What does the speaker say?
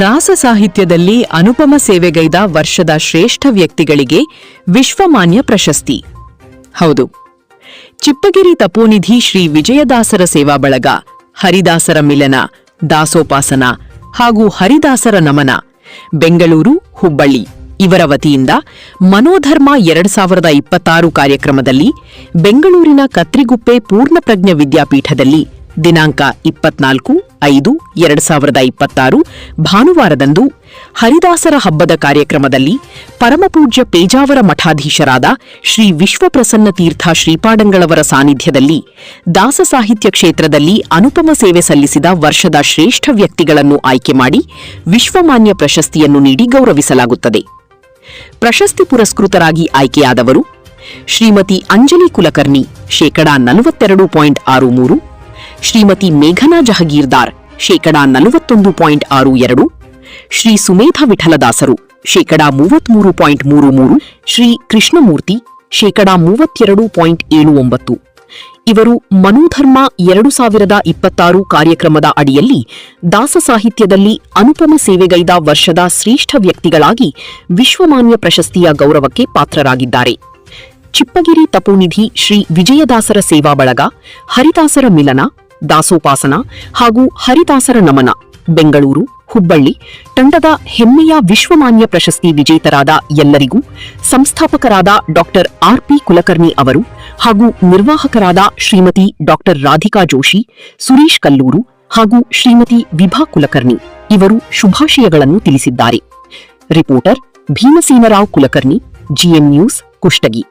ದಾಸ ಸಾಹಿತ್ಯದಲ್ಲಿ ಅನುಪಮ ಸೇವೆಗೈದ ವರ್ಷದ ಶ್ರೇಷ್ಠ ವ್ಯಕ್ತಿಗಳಿಗೆ ವಿಶ್ವಮಾನ್ಯ ಪ್ರಶಸ್ತಿ. ಹೌದು, ಚಿಪ್ಪಗಿರಿ ತಪೋನಿಧಿ ಶ್ರೀ ವಿಜಯದಾಸರ ಸೇವಾ ಬಳಗ, ಹರಿದಾಸರ ಮಿಲನ, ದಾಸೋಪಾಸನ ಹಾಗೂ ಹರಿದಾಸರ ನಮನ, ಬೆಂಗಳೂರು, ಹುಬ್ಬಳ್ಳಿ ಇವರ ವತಿಯಿಂದ ಮನೋಧರ್ಮ 2026 ಕಾರ್ಯಕ್ರಮದಲ್ಲಿ ಬೆಂಗಳೂರಿನ ಕತ್ರಿಗುಪ್ಪೆ ಪೂರ್ಣಪ್ರಜ್ಞ ವಿದ್ಯಾಪೀಠದಲ್ಲಿ ದಿನಾಂಕ 24/5/2026 ಭಾನುವಾರದಂದು ಹರಿದಾಸರ ಹಬ್ಬದ ಕಾರ್ಯಕ್ರಮದಲ್ಲಿ ಪರಮಪೂಜ್ಯ ಪೇಜಾವರ ಮಠಾಧೀಶರಾದ ಶ್ರೀ ವಿಶ್ವಪ್ರಸನ್ನ ತೀರ್ಥ ಶ್ರೀಪಾದಂಗಳವರ ಸಾನ್ನಿಧ್ಯದಲ್ಲಿ ದಾಸ ಸಾಹಿತ್ಯ ಕ್ಷೇತ್ರದಲ್ಲಿ ಅನುಪಮ ಸೇವೆ ಸಲ್ಲಿಸಿದ ವರ್ಷದ ಶ್ರೇಷ್ಠ ವ್ಯಕ್ತಿಗಳನ್ನು ಆಯ್ಕೆ ಮಾಡಿ ವಿಶ್ವಮಾನ್ಯ ಪ್ರಶಸ್ತಿಯನ್ನು ನೀಡಿ ಗೌರವಿಸಲಾಗುತ್ತದೆ. ಪ್ರಶಸ್ತಿ ಪುರಸ್ಕೃತರಾಗಿ ಆಯ್ಕೆಯಾದವರು ಶ್ರೀಮತಿ ಅಂಜಲಿ ಕುಲಕರ್ಣಿ ಶೇಕಡಾ 42.63, ಶ್ರೀಮತಿ ಮೇಘನಾ ಜಹಗೀರ್ದಾರ್ ಶೇಕಡಾ 41.62, ಶ್ರೀ ಸುಮೇಧ ವಿಠಲದಾಸರು ಶೇಕಡಾ 33.33, ಶ್ರೀ ಕೃಷ್ಣಮೂರ್ತಿ ಶೇಕಡಾ 32.79. ಇವರು ಮನೋಧರ್ಮ 2026 ಕಾರ್ಯಕ್ರಮದ ಅಡಿಯಲ್ಲಿ ದಾಸ ಸಾಹಿತ್ಯದಲ್ಲಿ ಅನುಪಮ ಸೇವೆಗೈದ ವರ್ಷದ ಶ್ರೇಷ್ಠ ವ್ಯಕ್ತಿಗಳಾಗಿ ವಿಶ್ವಮಾನ್ಯ ಪ್ರಶಸ್ತಿಯ ಗೌರವಕ್ಕೆ ಪಾತ್ರರಾಗಿದ್ದಾರೆ. ಚಿಪ್ಪಗಿರಿ ತಪೋನಿಧಿ ಶ್ರೀ ವಿಜಯದಾಸರ ಸೇವಾ ಬಳಗ, ಹರಿದಾಸರ ಮಿಲನ, ದಾಸೋಪಾಸನ ಹಾಗೂ ಹರಿದಾಸರ ನಮನ, ಬೆಂಗಳೂರು, ಹುಬ್ಬಳ್ಳಿ ತಂಡದ ಹೆಮ್ಮೆಯ ವಿಶ್ವಮಾನ್ಯ ಪ್ರಶಸ್ತಿ ವಿಜೇತರಾದ ಎಲ್ಲರಿಗೂ ಸಂಸ್ಥಾಪಕರಾದ ಡಾಕ್ಟರ್ ಆರ್.ಪಿ. ಕುಲಕರ್ಣಿ ಅವರು ಹಾಗೂ ನಿರ್ವಾಹಕರಾದ ಶ್ರೀಮತಿ ಡಾಕ್ಟರ್ ರಾಧಿಕಾ ಜೋಶಿ, ಸುರೇಶ್ ಕಲ್ಲೂರು ಹಾಗೂ ಶ್ರೀಮತಿ ವಿಭಾ ಕುಲಕರ್ಣಿ ಇವರು ಶುಭಾಶಯಗಳನ್ನು ತಿಳಿಸಿದ್ದಾರೆ. Reporter Bhimasenarao Kulkarni, GM news, Kushtagi.